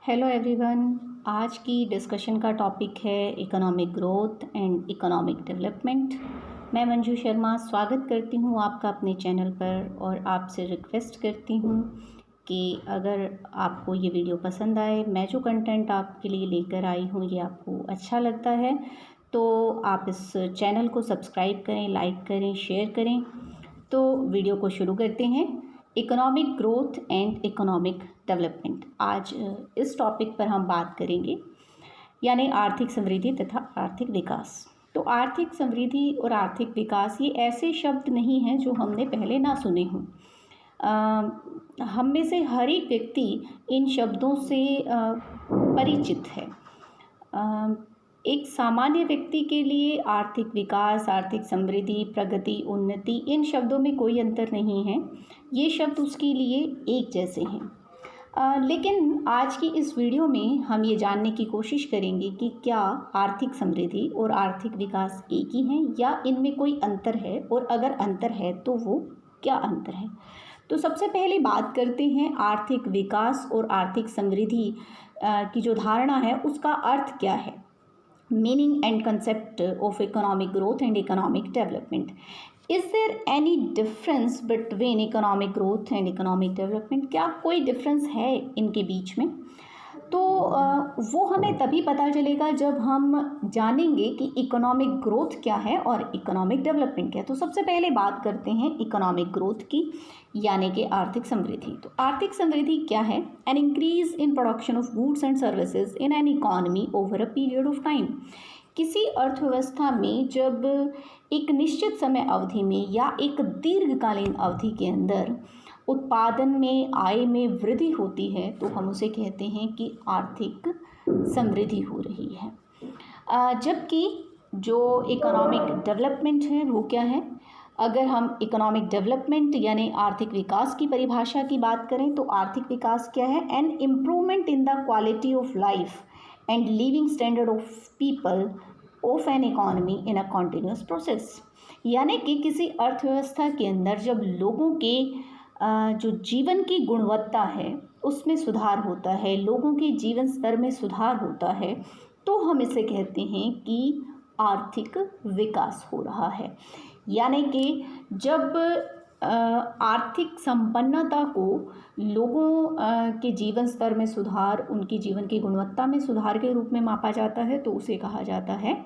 Hello everyone. आज की discussion का टॉपिक है economic growth and economic development. मैं मंजू शर्मा स्वागत करती हूँ आपका अपने चैनल पर और आपसे रिक्वेस्ट करती हूँ कि अगर आपको ये वीडियो पसंद आए, मैं जो कंटेंट आपके लिए लेकर आई हूँ ये आपको अच्छा लगता है तो आप इस चैनल को सब्सक्राइब करें, लाइक करें, शेयर करें। तो वीडियो को शुरू करते हैं। Economic growth and economic development. आज इस टॉपिक पर हम बात करेंगे, यानी आर्थिक समृद्धि तथा आर्थिक विकास। तो आर्थिक समृद्धि और आर्थिक विकास ये ऐसे शब्द नहीं हैं जो हमने पहले ना सुने हों। हम में से हर एक व्यक्ति इन शब्दों से परिचित है। एक सामान्य व्यक्ति के लिए आर्थिक विकास, आर्थिक समृद्धि, प्रगति, उन्नति, इन शब्दों में कोई अंतर नहीं है। ये शब्द उसके लिए एक जैसे हैं। लेकिन आज की इस वीडियो में हम ये जानने की कोशिश करेंगे कि क्या आर्थिक समृद्धि और आर्थिक विकास एक ही हैं या इनमें कोई अंतर है, और अगर अंतर है तो वो क्या अंतर है। तो सबसे पहले बात करते हैं आर्थिक विकास और आर्थिक समृद्धि की जो धारणा है उसका अर्थ क्या है। Meaning and concept of economic growth and economic development. Is there any difference between economic growth and economic development? क्या कोई डिफरेंस है इनके बीच में? तो वो हमें तभी पता चलेगा जब हम जानेंगे कि इकोनॉमिक ग्रोथ क्या है और इकोनॉमिक डेवलपमेंट क्या है। तो सबसे पहले बात करते हैं इकोनॉमिक ग्रोथ की, यानी कि आर्थिक समृद्धि। तो आर्थिक समृद्धि क्या है? An increase in production of goods and services in an economy over a period of time. किसी अर्थव्यवस्था में जब एक निश्चित समय अवधि में या एक दीर्घकालीन अवधि के अंदर उत्पादन में, आय में वृद्धि होती है तो हम उसे कहते हैं कि आर्थिक समृद्धि हो रही है। जबकि जो इकोनॉमिक डेवलपमेंट है वो क्या है? अगर हम इकोनॉमिक डेवलपमेंट यानी आर्थिक विकास की परिभाषा की बात करें तो आर्थिक विकास क्या है? An improvement in the quality of life and living standard of people of an economy in a continuous process. यानी कि किसी अर्थव्यवस्था के अंदर जब लोगों के जो जीवन की गुणवत्ता है उसमें सुधार होता है, लोगों के जीवन स्तर में सुधार होता है, तो हम इसे कहते हैं कि आर्थिक विकास हो रहा है। यानी कि जब आर्थिक संपन्नता को लोगों के जीवन स्तर में सुधार, उनकी जीवन की गुणवत्ता में सुधार के रूप में मापा जाता है तो उसे कहा जाता है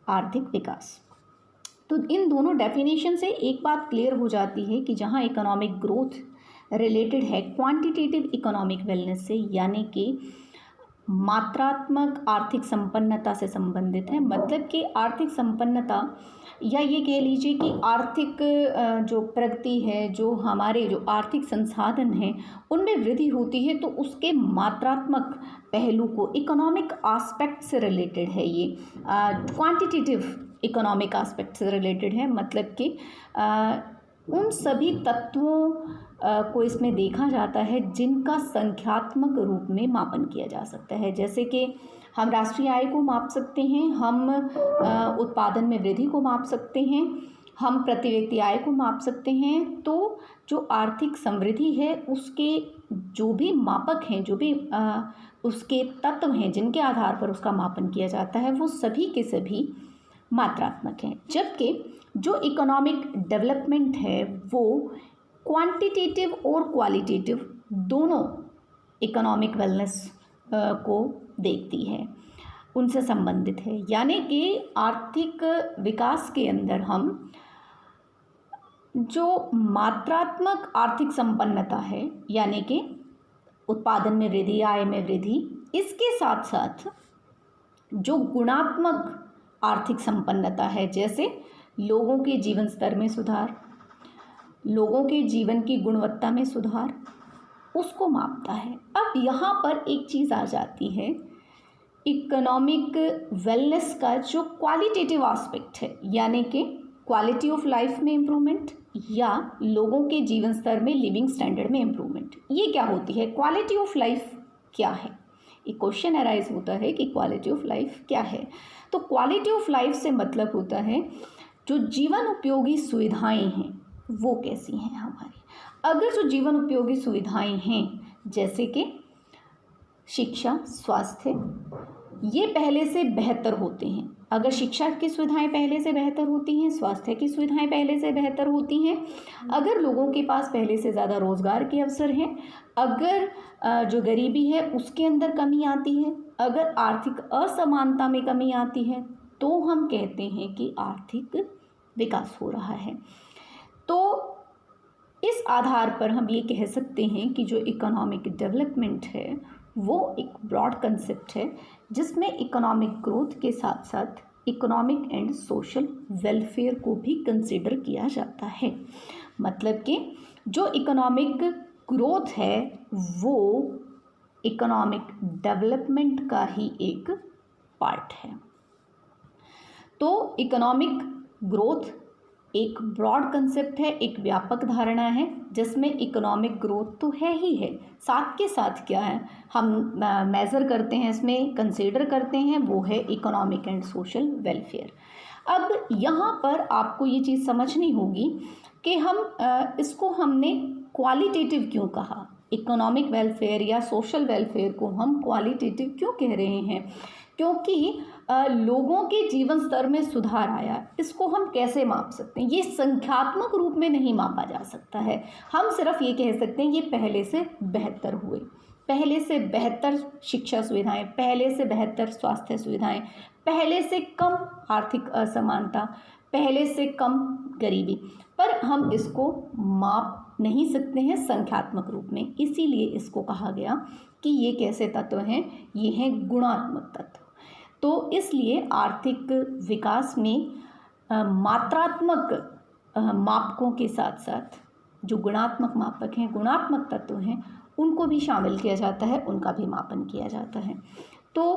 आर्थिक विकास। तो इन दोनों डेफिनेशन से एक बात क्लियर हो जाती है कि जहाँ इकोनॉमिक ग्रोथ रिलेटेड है क्वांटिटेटिव इकोनॉमिक वेलनेस से, यानी कि मात्रात्मक आर्थिक संपन्नता से संबंधित है। मतलब कि आर्थिक संपन्नता या ये कह लीजिए कि आर्थिक जो प्रगति है, जो हमारे जो आर्थिक संसाधन हैं उनमें वृद्धि होती है तो उसके मात्रात्मक पहलू को इकोनॉमिक आस्पेक्ट से रिलेटेड है। ये क्वांटिटेटिव इकोनॉमिक आस्पेक्ट से रिलेटेड है। मतलब कि उन सभी तत्वों को इसमें देखा जाता है जिनका संख्यात्मक रूप में मापन किया जा सकता है। जैसे कि हम राष्ट्रीय आय को माप सकते हैं, हम उत्पादन में वृद्धि को माप सकते हैं, हम प्रति व्यक्ति आय को माप सकते हैं। तो जो आर्थिक समृद्धि है उसके जो भी मापक हैं, जो भी उसके तत्व हैं जिनके आधार पर उसका मापन किया जाता है वो सभी के सभी मात्रात्मक हैं। जबकि जो इकोनॉमिक डेवलपमेंट है वो क्वांटिटेटिव और क्वालिटेटिव दोनों इकोनॉमिक वेलनेस को देखती है, उनसे संबंधित है। यानी कि आर्थिक विकास के अंदर हम जो मात्रात्मक आर्थिक संपन्नता है, यानी कि उत्पादन में वृद्धि, आय में वृद्धि, इसके साथ साथ जो गुणात्मक आर्थिक संपन्नता है, जैसे लोगों के जीवन स्तर में सुधार, लोगों के जीवन की गुणवत्ता में सुधार, उसको मापता है। अब यहाँ पर एक चीज़ आ जाती है, इकोनॉमिक वेलनेस का जो क्वालिटेटिव एस्पेक्ट है, यानी कि क्वालिटी ऑफ लाइफ में इम्प्रूवमेंट या लोगों के जीवन स्तर में, लिविंग स्टैंडर्ड में इम्प्रूवमेंट। ये क्या होती है? क्वालिटी ऑफ लाइफ क्या है? एक क्वेश्चन अराइज होता है कि क्वालिटी ऑफ लाइफ क्या है। तो क्वालिटी ऑफ लाइफ से मतलब होता है जो जीवन उपयोगी सुविधाएं हैं वो कैसी हैं हमारी। अगर जो जीवन उपयोगी सुविधाएं हैं जैसे कि शिक्षा, स्वास्थ्य, ये पहले से बेहतर होते हैं। अगर शिक्षा की सुविधाएं पहले से बेहतर होती हैं, स्वास्थ्य की सुविधाएं पहले से बेहतर होती हैं, अगर लोगों के पास पहले से ज़्यादा रोज़गार के अवसर हैं, अगर जो गरीबी है उसके अंदर कमी आती है, अगर आर्थिक असमानता में कमी आती है, तो हम कहते हैं कि आर्थिक विकास हो रहा है। तो इस आधार पर हम ये कह सकते हैं कि जो इकोनॉमिक डेवलपमेंट है वो एक ब्रॉड कंसेप्ट है, जिसमें इकोनॉमिक ग्रोथ के साथ साथ इकोनॉमिक एंड सोशल वेलफेयर को भी कंसिडर किया जाता है। मतलब कि जो इकोनॉमिक ग्रोथ है वो इकोनॉमिक डेवलपमेंट का ही एक पार्ट है। तो इकोनॉमिक ग्रोथ एक ब्रॉड कंसेप्ट है, एक व्यापक धारणा है, जिसमें इकोनॉमिक ग्रोथ तो है ही है, साथ के साथ क्या है हम मेज़र करते हैं, इसमें कंसीडर करते हैं, वो है इकोनॉमिक एंड सोशल वेलफेयर। अब यहाँ पर आपको ये चीज़ समझनी होगी कि हम इसको हमने क्वालिटेटिव क्यों कहा, इकोनॉमिक वेलफेयर या सोशल वेलफेयर को हम क्वालिटेटिव क्यों कह रहे हैं, क्योंकि लोगों के जीवन स्तर में सुधार आया। इसको हम कैसे माप सकते हैं? ये संख्यात्मक रूप में नहीं मापा जा सकता है। हम सिर्फ ये कह सकते हैं ये पहले से बेहतर हुए, पहले से बेहतर शिक्षा सुविधाएं, पहले से बेहतर स्वास्थ्य सुविधाएं, पहले से कम आर्थिक असमानता, पहले से कम गरीबी, पर हम इसको माप नहीं सकते हैं संख्यात्मक रूप में। इसीलिए इसको कहा गया कि ये कैसे तत्व हैं, ये हैं गुणात्मक तत्व। तो इसलिए आर्थिक विकास में मात्रात्मक मापकों के साथ साथ जो गुणात्मक मापक हैं, गुणात्मक तत्व हैं, उनको भी शामिल किया जाता है, उनका भी मापन किया जाता है। तो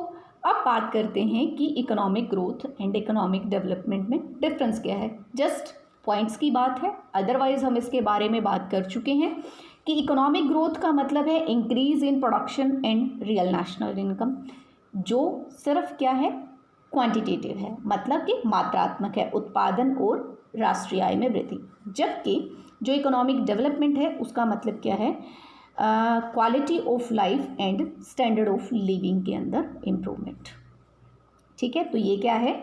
अब बात करते हैं कि economic growth and economic development में डिफरेंस क्या है। जस्ट पॉइंट्स की बात है, अदरवाइज हम इसके बारे में बात कर चुके हैं कि इकोनॉमिक ग्रोथ का मतलब है increase in production and real national income, जो सिर्फ क्या है, क्वांटिटेटिव है, मतलब कि मात्रात्मक है, उत्पादन और राष्ट्रीय आय में वृद्धि। जबकि जो इकोनॉमिक डेवलपमेंट है उसका मतलब क्या है, quality of life and standard of living के अंदर इम्प्रूवमेंट। ठीक है, तो ये क्या है,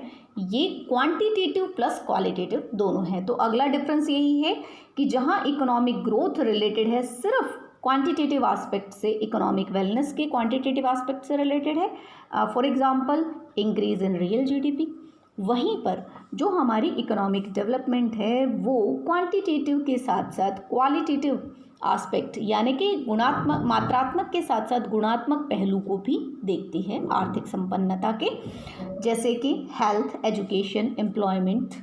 ये क्वांटिटेटिव प्लस क्वालिटेटिव दोनों है। तो अगला डिफरेंस यही है कि जहाँ इकोनॉमिक ग्रोथ रिलेटेड है सिर्फ क्वांटिटेटिव एस्पेक्ट से, इकोनॉमिक वेलनेस के क्वांटिटेटिव एस्पेक्ट से रिलेटेड है, for example increase in real GDP, वहीं पर जो हमारी इकोनॉमिक डेवलपमेंट है वो क्वांटिटेटिव के साथ साथ क्वालिटेटिव एस्पेक्ट यानी कि गुणात्मक, मात्रात्मक के साथ साथ गुणात्मक पहलू को भी देखती है आर्थिक संपन्नता के, जैसे कि हेल्थ, एजुकेशन, एम्प्लॉयमेंट,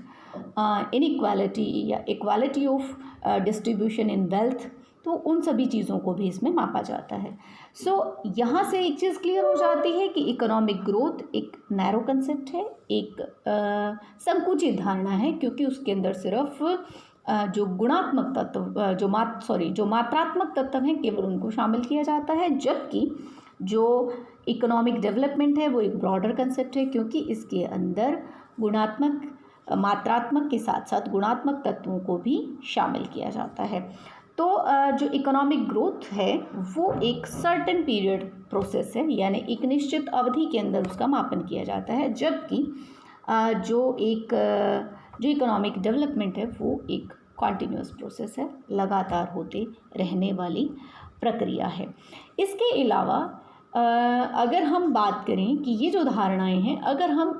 इनइक्वालिटी या equality of distribution in wealth, तो उन सभी चीज़ों को भी इसमें मापा जाता है। सो यहाँ से एक चीज़ क्लियर हो जाती है कि इकोनॉमिक ग्रोथ एक नैरो कंसेप्ट है, एक संकुचित धारणा है, क्योंकि उसके अंदर सिर्फ जो गुणात्मक तत्व जो मात्रात्मक तत्व हैं केवल उनको शामिल किया जाता है, जबकि जो इकोनॉमिक डेवलपमेंट है वो एक ब्रॉडर कंसेप्ट है, क्योंकि इसके अंदर गुणात्मक, मात्रात्मक के साथ साथ गुणात्मक तत्वों को भी शामिल किया जाता है। तो जो इकोनॉमिक ग्रोथ है वो एक सर्टेन पीरियड प्रोसेस है, यानी एक निश्चित अवधि के अंदर उसका मापन किया जाता है, जबकि जो इकोनॉमिक डेवलपमेंट है वो एक कॉन्टिन्यूस प्रोसेस है, लगातार होते रहने वाली प्रक्रिया है। इसके अलावा अगर हम बात करें कि ये जो धारणाएं हैं, अगर हम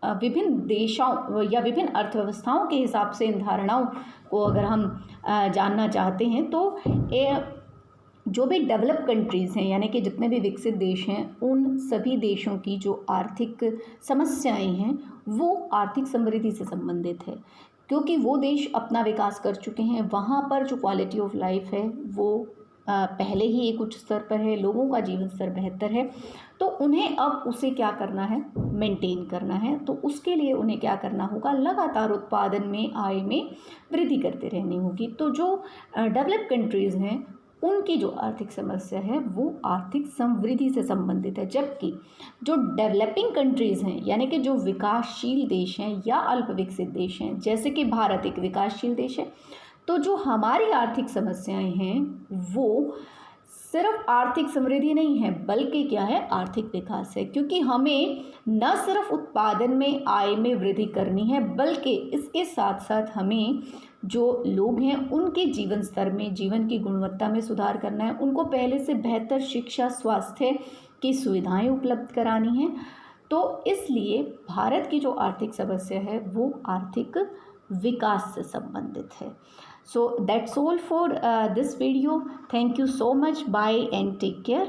विभिन्न देशों या विभिन्न अर्थव्यवस्थाओं के हिसाब से इन धारणाओं को अगर हम जानना चाहते हैं, तो जो भी डेवलप कंट्रीज़ हैं यानी कि जितने भी विकसित देश हैं, उन सभी देशों की जो आर्थिक समस्याएं हैं वो आर्थिक समृद्धि से संबंधित है, क्योंकि वो देश अपना विकास कर चुके हैं, वहाँ पर जो क्वालिटी ऑफ लाइफ है वो पहले ही एक उच्च स्तर पर है, लोगों का जीवन स्तर बेहतर है, तो उन्हें अब उसे क्या करना है, मेंटेन करना है। तो उसके लिए उन्हें क्या करना होगा, लगातार उत्पादन में, आय में वृद्धि करते रहनी होगी। तो जो डेवलप कंट्रीज़ हैं उनकी जो आर्थिक समस्या है वो आर्थिक समृद्धि से संबंधित है, जबकि जो डेवलपिंग कंट्रीज़ हैं यानी कि जो विकासशील देश हैं या अल्प विकसित देश हैं, जैसे कि भारत एक विकासशील देश है, तो जो हमारी आर्थिक समस्याएं हैं वो सिर्फ आर्थिक समृद्धि नहीं है, बल्कि क्या है, आर्थिक विकास है। क्योंकि हमें न सिर्फ उत्पादन में, आय में वृद्धि करनी है, बल्कि इसके साथ साथ हमें जो लोग हैं उनके जीवन स्तर में, जीवन की गुणवत्ता में सुधार करना है। उनको पहले से बेहतर शिक्षा, स्वास्थ्य की सुविधाएं उपलब्ध करानी हैं। तो इसलिए भारत की जो आर्थिक समस्या है वो आर्थिक विकास से संबंधित है। So that's all for this video. Thank you so much. Bye and take care.